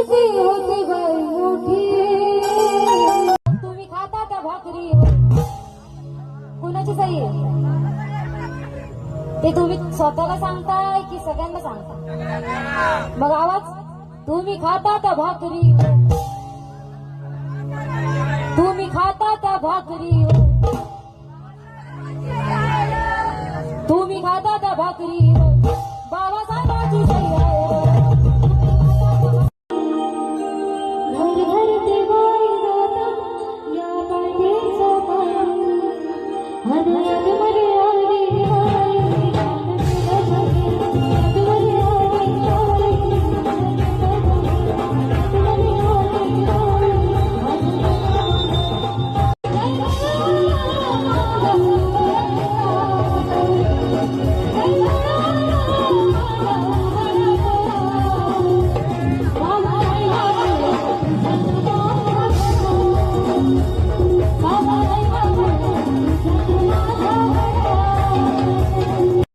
किती होती बाई मोठी. तुम्ही खाता त्या भाकरी कुणाची सही ते तुम्ही स्वतःला सांगताय की सगळ्यांना सांगता? मग आवाज. तुम्ही खाता त्या भाकरी, तुम्ही खाता त्या भाकरी, तुम्ही खाता त्या भाकरी